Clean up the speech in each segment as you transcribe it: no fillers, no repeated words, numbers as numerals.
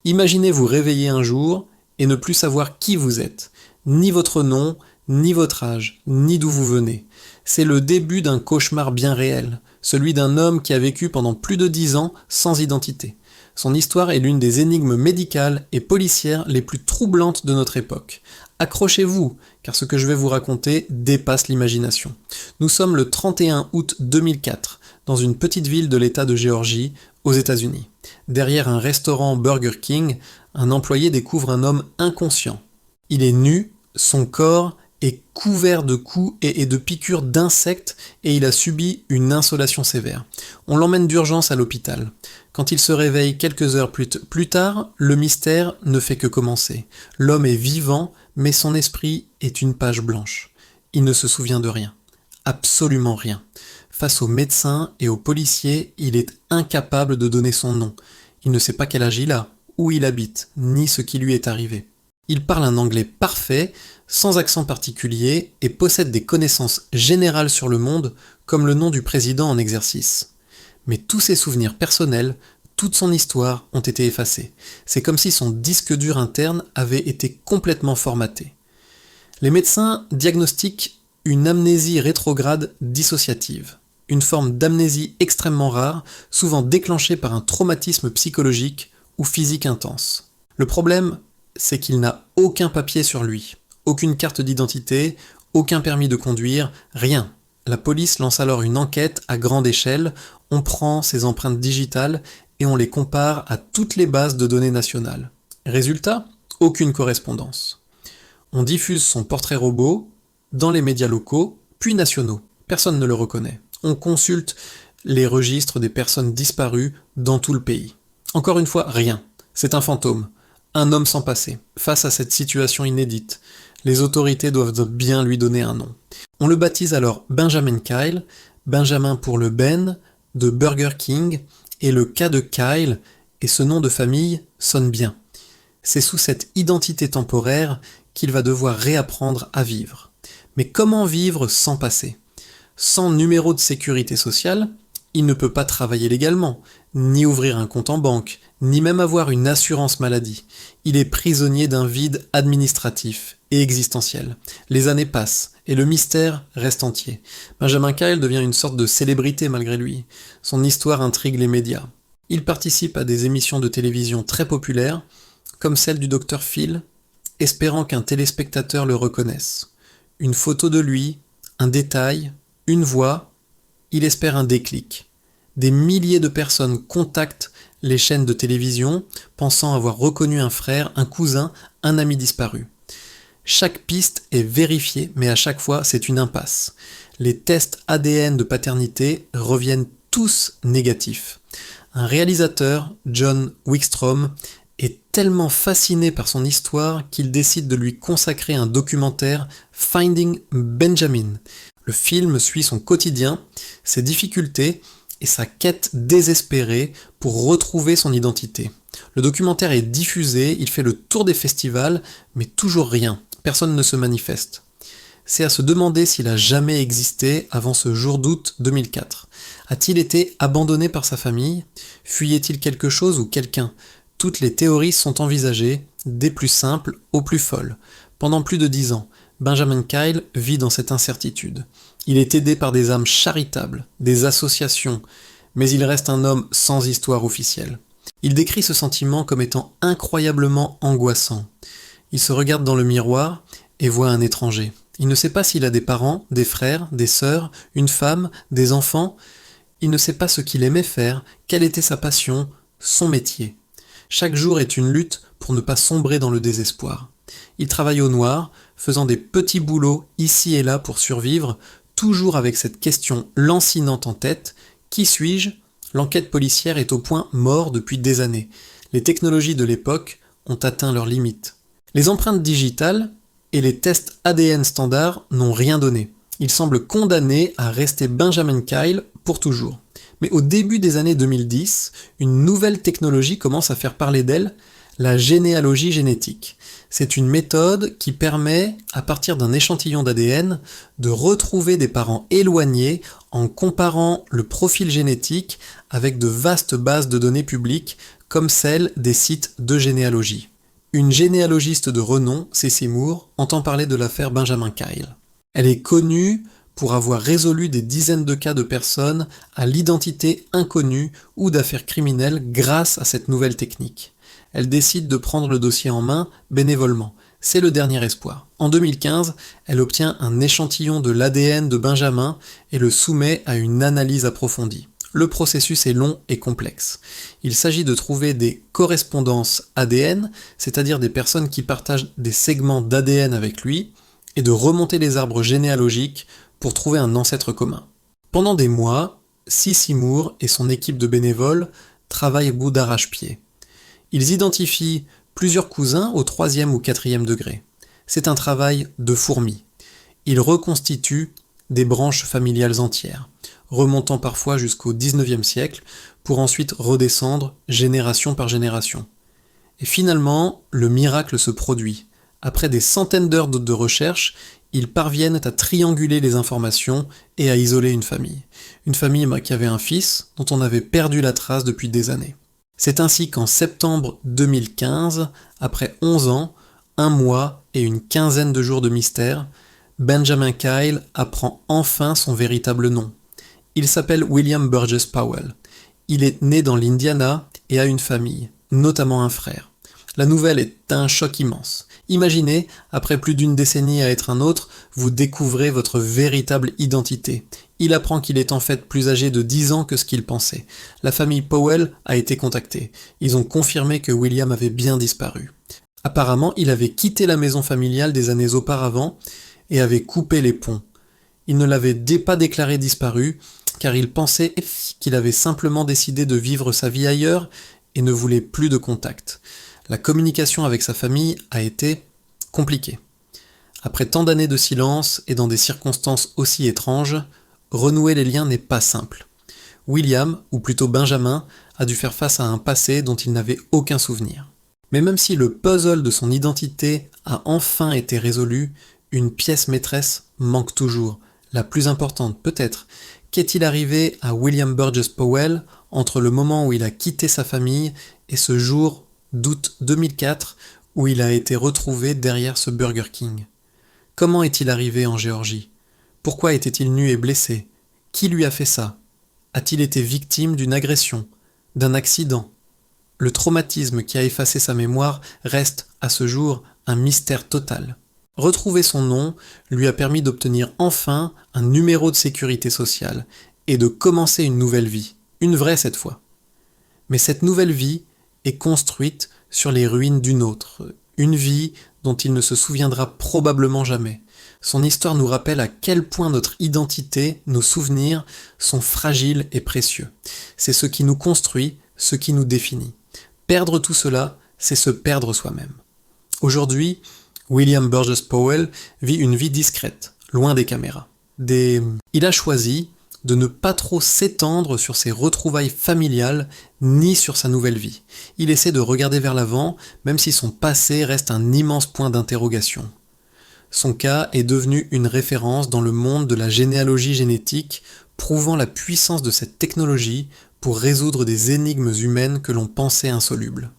Imaginez vous réveiller un jour et ne plus savoir qui vous êtes, ni votre nom, ni votre âge, ni d'où vous venez. C'est le début d'un cauchemar bien réel, celui d'un homme qui a vécu pendant plus de 10 ans sans identité. Son histoire est l'une des énigmes médicales et policières les plus troublantes de notre époque. Accrochez-vous, car ce que je vais vous raconter dépasse l'imagination. Nous sommes le 31 août 2004, dans une petite ville de l'État de Géorgie, aux États-Unis. Derrière un restaurant Burger King, un employé découvre un homme inconscient. Il est nu, son corps est couvert de coups et de piqûres d'insectes et il a subi une insolation sévère. On l'emmène d'urgence à l'hôpital. Quand il se réveille quelques heures plus tard, le mystère ne fait que commencer. L'homme est vivant, mais son esprit est une page blanche. Il ne se souvient de rien. Absolument rien. Face aux médecins et aux policiers, il est incapable de donner son nom. Il ne sait pas quel âge il a, où il habite, ni ce qui lui est arrivé. Il parle un anglais parfait, sans accent particulier, et possède des connaissances générales sur le monde, comme le nom du président en exercice. Mais tous ses souvenirs personnels, toute son histoire ont été effacés. C'est comme si son disque dur interne avait été complètement formaté. Les médecins diagnostiquent une amnésie rétrograde dissociative, une forme d'amnésie extrêmement rare, souvent déclenchée par un traumatisme psychologique ou physique intense. Le problème, c'est qu'il n'a aucun papier sur lui, aucune carte d'identité, aucun permis de conduire, rien. La police lance alors une enquête à grande échelle, on prend ses empreintes digitales et on les compare à toutes les bases de données nationales. Résultat, aucune correspondance. On diffuse son portrait robot dans les médias locaux, puis nationaux. Personne ne le reconnaît. On consulte les registres des personnes disparues dans tout le pays. Encore une fois, rien. C'est un fantôme. Un homme sans passé. Face à cette situation inédite, les autorités doivent bien lui donner un nom. On le baptise alors Benjamin Kyle, Benjamin pour le Ben, de Burger King, et le K de Kyle, et ce nom de famille sonne bien. C'est sous cette identité temporaire qu'il va devoir réapprendre à vivre. Mais comment vivre sans passé ? Sans numéro de sécurité sociale, il ne peut pas travailler légalement, ni ouvrir un compte en banque, ni même avoir une assurance maladie. Il est prisonnier d'un vide administratif et existentiel. Les années passent, et le mystère reste entier. Benjamin Kyle devient une sorte de célébrité malgré lui. Son histoire intrigue les médias. Il participe à des émissions de télévision très populaires, comme celle du Dr Phil, espérant qu'un téléspectateur le reconnaisse. Une photo de lui, un détail, une voix, il espère un déclic. Des milliers de personnes contactent les chaînes de télévision, pensant avoir reconnu un frère, un cousin, un ami disparu. Chaque piste est vérifiée, mais à chaque fois, c'est une impasse. Les tests ADN de paternité reviennent tous négatifs. Un réalisateur, John Wickstrom, est tellement fasciné par son histoire qu'il décide de lui consacrer un documentaire, Finding Benjamin. Le film suit son quotidien, ses difficultés et sa quête désespérée pour retrouver son identité. Le documentaire est diffusé, il fait le tour des festivals, mais toujours rien, personne ne se manifeste. C'est à se demander s'il a jamais existé avant ce jour d'août 2004. A-t-il été abandonné par sa famille ? Fuyait-il quelque chose ou quelqu'un ? Toutes les théories sont envisagées, des plus simples aux plus folles. Pendant plus de 10 ans, Benjamin Kyle vit dans cette incertitude. Il est aidé par des âmes charitables, des associations, mais il reste un homme sans histoire officielle. Il décrit ce sentiment comme étant incroyablement angoissant. Il se regarde dans le miroir et voit un étranger. Il ne sait pas s'il a des parents, des frères, des sœurs, une femme, des enfants. Il ne sait pas ce qu'il aimait faire, quelle était sa passion, son métier. Chaque jour est une lutte pour ne pas sombrer dans le désespoir. Il travaille au noir, faisant des petits boulots ici et là pour survivre, toujours avec cette question lancinante en tête, qui suis-je ? L'enquête policière est au point mort depuis des années. Les technologies de l'époque ont atteint leurs limites. Les empreintes digitales et les tests ADN standards n'ont rien donné. Il semble condamné à rester Benjamin Kyle pour toujours. Mais au début des années 2010, une nouvelle technologie commence à faire parler d'elle, la généalogie génétique. C'est une méthode qui permet, à partir d'un échantillon d'ADN, de retrouver des parents éloignés en comparant le profil génétique avec de vastes bases de données publiques comme celle des sites de généalogie. Une généalogiste de renom, Ceci Moore, entend parler de l'affaire Benjamin Kyle. Elle est connue pour avoir résolu des dizaines de cas de personnes à l'identité inconnue ou d'affaires criminelles grâce à cette nouvelle technique. Elle décide de prendre le dossier en main bénévolement. C'est le dernier espoir. En 2015, elle obtient un échantillon de l'ADN de Benjamin et le soumet à une analyse approfondie. Le processus est long et complexe. Il s'agit de trouver des correspondances ADN, c'est-à-dire des personnes qui partagent des segments d'ADN avec lui, et de remonter les arbres généalogiques pour trouver un ancêtre commun. Pendant des mois, Ceci Moore et son équipe de bénévoles travaillent bout d'arrache-pied. Ils identifient plusieurs cousins au 3e ou 4e degré. C'est un travail de fourmi. Ils reconstituent des branches familiales entières, remontant parfois jusqu'au 19e siècle, pour ensuite redescendre génération par génération. Et finalement, le miracle se produit. Après des centaines d'heures de recherche, ils parviennent à trianguler les informations et à isoler une famille. Une famille qui avait un fils dont on avait perdu la trace depuis des années. C'est ainsi qu'en septembre 2015, après 11 ans, 1 mois et une quinzaine de jours de mystère, Benjamin Kyle apprend enfin son véritable nom. Il s'appelle William Burgess Powell. Il est né dans l'Indiana et a une famille, notamment un frère. La nouvelle est un choc immense. Imaginez, après plus d'une décennie à être un autre, vous découvrez votre véritable identité. Il apprend qu'il est en fait plus âgé de 10 ans que ce qu'il pensait. La famille Powell a été contactée. Ils ont confirmé que William avait bien disparu. Apparemment, il avait quitté la maison familiale des années auparavant et avait coupé les ponts. Il ne l'avait pas déclaré disparu, car il pensait qu'il avait simplement décidé de vivre sa vie ailleurs et ne voulait plus de contact. La communication avec sa famille a été compliquée. Après tant d'années de silence et dans des circonstances aussi étranges, renouer les liens n'est pas simple. William, ou plutôt Benjamin, a dû faire face à un passé dont il n'avait aucun souvenir. Mais même si le puzzle de son identité a enfin été résolu, une pièce maîtresse manque toujours, la plus importante peut-être. Qu'est-il arrivé à William Burgess Powell entre le moment où il a quitté sa famille et ce jour d'août 2004 où il a été retrouvé derrière ce Burger King? Comment est-il arrivé en Géorgie? Pourquoi était-il nu et blessé? Qui lui a fait ça? A-t-il été victime d'une agression, d'un accident? Le traumatisme qui a effacé sa mémoire reste, à ce jour, un mystère total. Retrouver son nom lui a permis d'obtenir enfin un numéro de sécurité sociale et de commencer une nouvelle vie, une vraie cette fois. Mais cette nouvelle vie est construite sur les ruines d'une autre, une vie dont il ne se souviendra probablement jamais. Son histoire nous rappelle à quel point notre identité, nos souvenirs sont fragiles et précieux. C'est ce qui nous construit, ce qui nous définit. Perdre tout cela, c'est se perdre soi-même. Aujourd'hui, William Burgess Powell vit une vie discrète, loin des caméras. Il a choisi de ne pas trop s'étendre sur ses retrouvailles familiales ni sur sa nouvelle vie. Il essaie de regarder vers l'avant, même si son passé reste un immense point d'interrogation. Son cas est devenu une référence dans le monde de la généalogie génétique, prouvant la puissance de cette technologie pour résoudre des énigmes humaines que l'on pensait insolubles.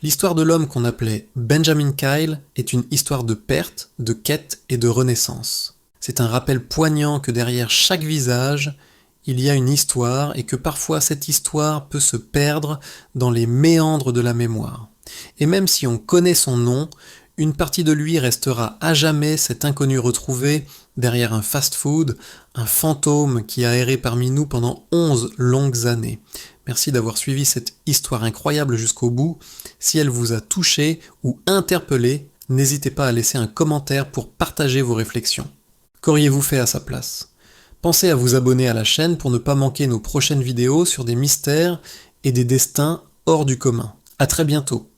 L'histoire de l'homme qu'on appelait Benjamin Kyle est une histoire de perte, de quête et de renaissance. C'est un rappel poignant que derrière chaque visage, il y a une histoire et que parfois cette histoire peut se perdre dans les méandres de la mémoire. Et même si on connaît son nom, une partie de lui restera à jamais cet inconnu retrouvé derrière un fast-food, un fantôme qui a erré parmi nous pendant 11 longues années. Merci d'avoir suivi cette histoire incroyable jusqu'au bout. Si elle vous a touché ou interpellé, n'hésitez pas à laisser un commentaire pour partager vos réflexions. Qu'auriez-vous fait à sa place? Pensez à vous abonner à la chaîne pour ne pas manquer nos prochaines vidéos sur des mystères et des destins hors du commun. À très bientôt.